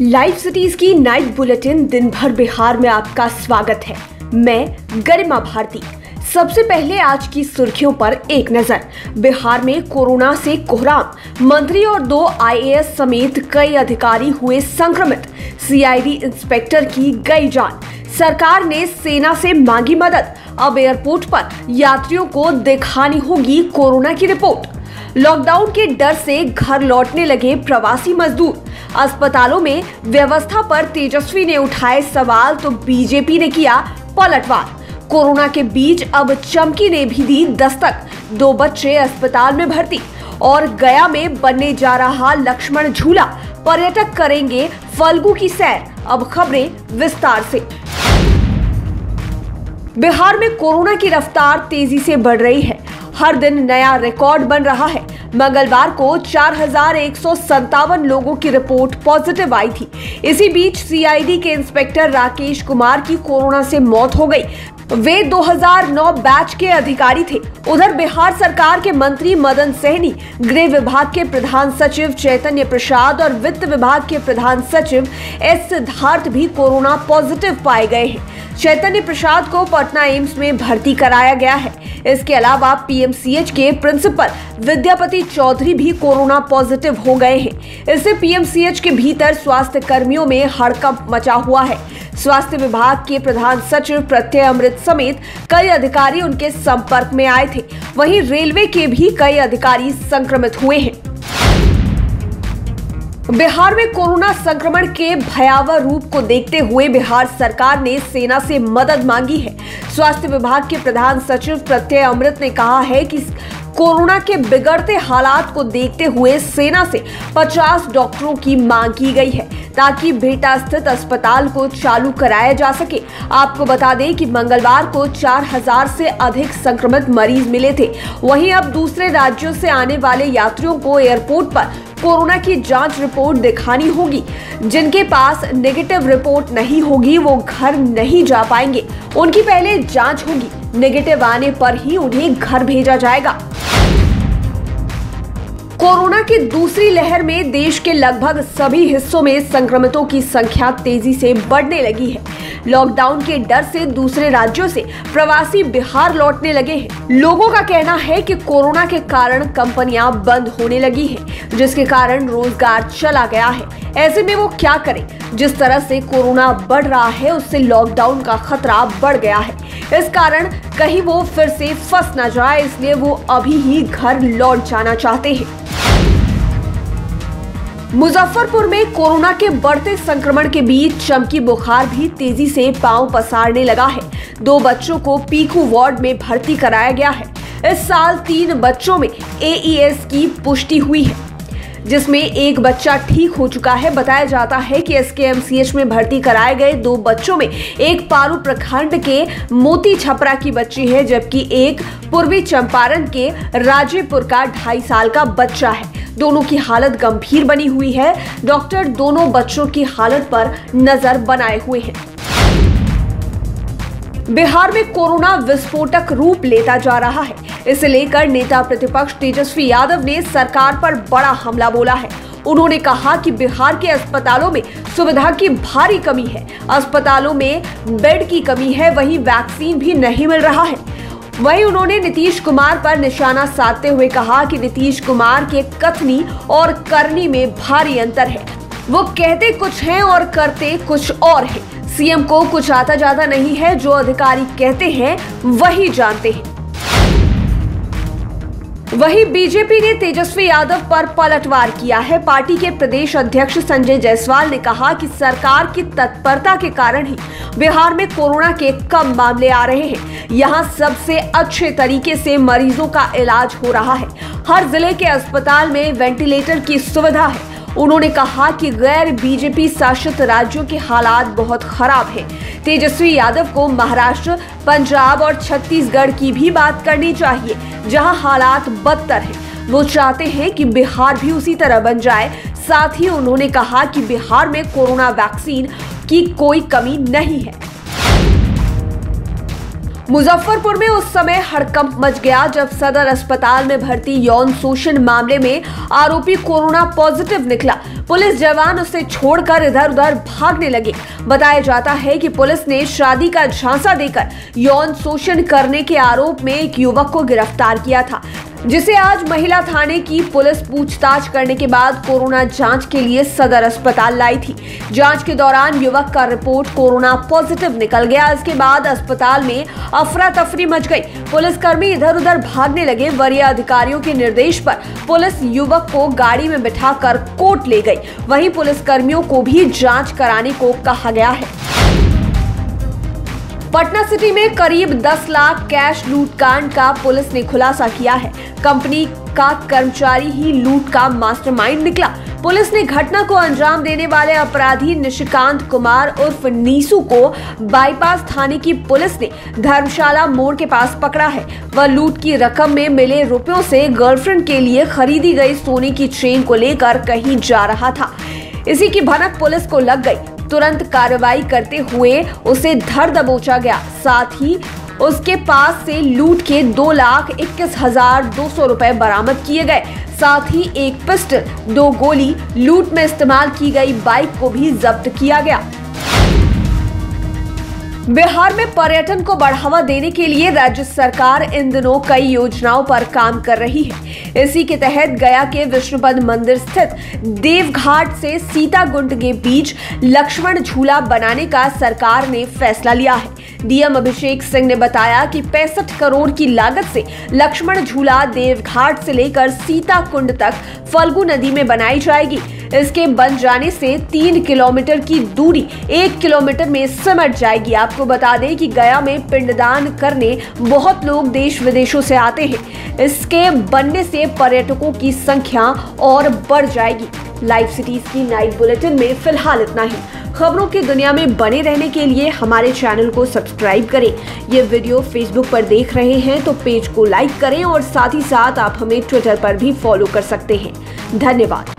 Live cities की night bulletin दिन भर बिहार में आपका स्वागत है। मैं गरिमा भारती। सबसे पहले आज की सुर्खियों पर एक नजर। बिहार में कोरोना से कोहराम, मंत्री और 2 आईएएस समेत कई अधिकारी हुए संक्रमित। सीआईडी इंस्पेक्टर की गई जान। सरकार ने सेना से मांगी मदद। अब एयरपोर्ट पर यात्रियों को दिखानी होगी कोरोना की रिपोर्ट। लॉकडाउन के डर से घर लौटने लगे प्रवासी मजदूर। अस्पतालों में व्यवस्था पर तेजस्वी ने उठाए सवाल तो बीजेपी ने किया पलटवार। कोरोना के बीच अब चमकी ने भी दी दस्तक। 2 बच्चे अस्पताल में भर्ती। और गया में बनने जा रहा लक्ष्मण झूला, पर्यटक करेंगे फल्गु की सैर। अब खबरें विस्तार से। बिहार में कोरोना की रफ्तार तेजी से बढ़ रही है। हर दिन नया रिकॉर्ड बन रहा है। मंगलवार को 4157 लोगों की रिपोर्ट पॉजिटिव आई थी। इसी बीच सीआईडी के इंस्पेक्टर राकेश कुमार की कोरोना से मौत हो गई। वे 2009 बैच के अधिकारी थे। उधर बिहार सरकार के मंत्री मदन सहनी, गृह विभाग के प्रधान सचिव चैतन्य प्रसाद और वित्त विभाग के प्रधान सचिव एस सिद्धार्थ भी कोरोना पॉजिटिव पाए गए हैं। चैतन्य प्रसाद को पटना एम्स में भर्ती कराया गया है। इसके अलावा पीएमसीएच के प्रिंसिपल विद्यापति चौधरी भी कोरोना पॉजिटिव हो गए हैं। इससे पीएमसीएच के भीतर स्वास्थ्य कर्मियों में हड़कंप मचा हुआ है। स्वास्थ्य विभाग के प्रधान सचिव प्रत्यय अमृत समेत कई अधिकारी उनके संपर्क में आए थे। वहीं रेलवे के भी कई अधिकारी संक्रमित हुए हैं। बिहार में कोरोना संक्रमण के भयावह रूप को देखते हुए बिहार सरकार ने सेना से मदद मांगी है। स्वास्थ्य विभाग के प्रधान सचिव प्रत्यय अमृत ने कहा है कि कोरोना के बिगड़ते हालात को देखते हुए सेना से 50 डॉक्टरों की मांग की गई है ताकि बिहटा स्थित अस्पताल को चालू कराया जा सके। आपको बता दें कि मंगलवार को 4000 से अधिक संक्रमित मरीज मिले थे। वहीं अब दूसरे राज्यों से आने वाले यात्रियों को एयरपोर्ट पर कोरोना की जांच रिपोर्ट दिखानी होगी। जिनके पास नेगेटिव रिपोर्ट नहीं होगी वो घर नहीं जा पाएंगे। उनकी पहले जांच होगी। नेगेटिव आने पर ही उन्हें घर भेजा जाएगा। कोरोना की दूसरी लहर में देश के लगभग सभी हिस्सों में संक्रमितों की संख्या तेजी से बढ़ने लगी है। लॉकडाउन के डर से दूसरे राज्यों से प्रवासी बिहार लौटने लगे हैं। लोगों का कहना है कि कोरोना के कारण कंपनियां बंद होने लगी हैं, जिसके कारण रोजगार चला गया है। ऐसे में वो क्या करें? जिस तरह से कोरोना बढ़ रहा है उससे लॉकडाउन का खतरा बढ़ गया है। इस कारण कहीं वो फिर से फंस न जाए, इसलिए वो अभी ही घर लौट जाना चाहते हैं। मुजफ्फरपुर में कोरोना के बढ़ते संक्रमण के बीच चमकी बुखार भी तेजी से पांव पसारने लगा है। 2 बच्चों को पीकू वार्ड में भर्ती कराया गया है। इस साल 3 बच्चों में एईएस की पुष्टि हुई है, जिसमें एक बच्चा ठीक हो चुका है। बताया जाता है कि एसकेएमसीएच में भर्ती कराए गए 2 बच्चों में एक पारू प्रखंड के मोती छपरा की बच्ची है, जबकि एक पूर्वी चंपारण के राजेपुर का 2.5 साल का बच्चा है। दोनों की हालत गंभीर बनी हुई है। डॉक्टर दोनों बच्चों की हालत पर नजर बनाए हुए हैं। बिहार में कोरोना विस्फोटक रूप लेता जा रहा है। इसे लेकर नेता प्रतिपक्ष तेजस्वी यादव ने सरकार पर बड़ा हमला बोला है। उन्होंने कहा कि बिहार के अस्पतालों में सुविधा की भारी कमी है। अस्पतालों में बेड की कमी है, वहीं वैक्सीन भी नहीं मिल रहा है। वहीं उन्होंने नीतीश कुमार पर निशाना साधते हुए कहा कि नीतीश कुमार के कथनी और करनी में भारी अंतर है। वो कहते कुछ हैं और करते कुछ और है। सीएम को कुछ आता जाता नहीं है। जो अधिकारी कहते हैं वही जानते हैं। वहीं बीजेपी ने तेजस्वी यादव पर पलटवार किया है। पार्टी के प्रदेश अध्यक्ष संजय जायसवाल ने कहा कि सरकार की तत्परता के कारण ही बिहार में कोरोना के कम मामले आ रहे हैं। यहां सबसे अच्छे तरीके से मरीजों का इलाज हो रहा है। हर जिले के अस्पताल में वेंटिलेटर की सुविधा है। उन्होंने कहा कि गैर बीजेपी शासित राज्यों के हालात बहुत खराब हैं। तेजस्वी यादव को महाराष्ट्र, पंजाब और छत्तीसगढ़ की भी बात करनी चाहिए, जहां हालात बदतर हैं। वो चाहते हैं कि बिहार भी उसी तरह बन जाए। साथ ही उन्होंने कहा कि बिहार में कोरोना वैक्सीन की कोई कमी नहीं है। मुजफ्फरपुर में उस समय हड़कंप मच गया जब सदर अस्पताल में भर्ती यौन शोषण मामले में आरोपी कोरोना पॉजिटिव निकला। पुलिस जवान उसे छोड़कर इधर उधर भागने लगे। बताया जाता है कि पुलिस ने शादी का झांसा देकर यौन शोषण करने के आरोप में एक युवक को गिरफ्तार किया था, जिसे आज महिला थाने की पुलिस पूछताछ करने के बाद कोरोना जांच के लिए सदर अस्पताल लाई थी। जांच के दौरान युवक का रिपोर्ट कोरोना पॉजिटिव निकल गया। इसके बाद अस्पताल में अफरा तफरी मच गई। पुलिसकर्मी इधर उधर भागने लगे। वरीय अधिकारियों के निर्देश पर पुलिस युवक को गाड़ी में बिठाकर कोर्ट ले गई। वहीं पुलिसकर्मियों को भी जांच कराने को कहा गया है। पटना सिटी में करीब 10 लाख कैश लूटकांड का पुलिस ने खुलासा किया है। कंपनी का कर्मचारी ही लूट का मास्टरमाइंड निकला। पुलिस ने घटना को अंजाम देने वाले अपराधी निशिकांत कुमार उर्फ नीसू को बाईपास थाने की पुलिस ने धर्मशाला मोड़ के पास पकड़ा है। वह लूट की रकम में मिले रुपयों से गर्लफ्रेंड के लिए खरीदी गई सोने की चेन को लेकर कहीं जा रहा था। इसी की भनक पुलिस को लग गई। तुरंत कार्रवाई करते हुए उसे धर दबोचा गया। साथ ही उसके पास से लूट के 2,21,200 रुपए बरामद किए गए। साथ ही एक पिस्टल, 2 गोली, लूट में इस्तेमाल की गई बाइक को भी जब्त किया गया। बिहार में पर्यटन को बढ़ावा देने के लिए राज्य सरकार इन दिनों कई योजनाओं पर काम कर रही है। इसी के तहत गया के विष्णुपद मंदिर स्थित देवघाट से सीताकुंड के बीच लक्ष्मण झूला बनाने का सरकार ने फैसला लिया है। डीएम अभिषेक सिंह ने बताया कि 65 करोड़ की लागत से लक्ष्मण झूला देवघाट से लेकर सीताकुंड तक फल्गु नदी में बनाई जाएगी। इसके बन जाने से 3 किलोमीटर की दूरी 1 किलोमीटर में सिमट जाएगी। आपको बता दें कि गया में पिंडदान करने बहुत लोग देश विदेशों से आते हैं। इसके बनने से पर्यटकों की संख्या और बढ़ जाएगी। लाइव सिटीज की नाइट बुलेटिन में फिलहाल इतना ही। खबरों की दुनिया में बने रहने के लिए हमारे चैनल को सब्सक्राइब करें। ये वीडियो फेसबुक पर देख रहे हैं तो पेज को लाइक करें और साथ ही साथ आप हमें ट्विटर पर भी फॉलो कर सकते हैं। धन्यवाद।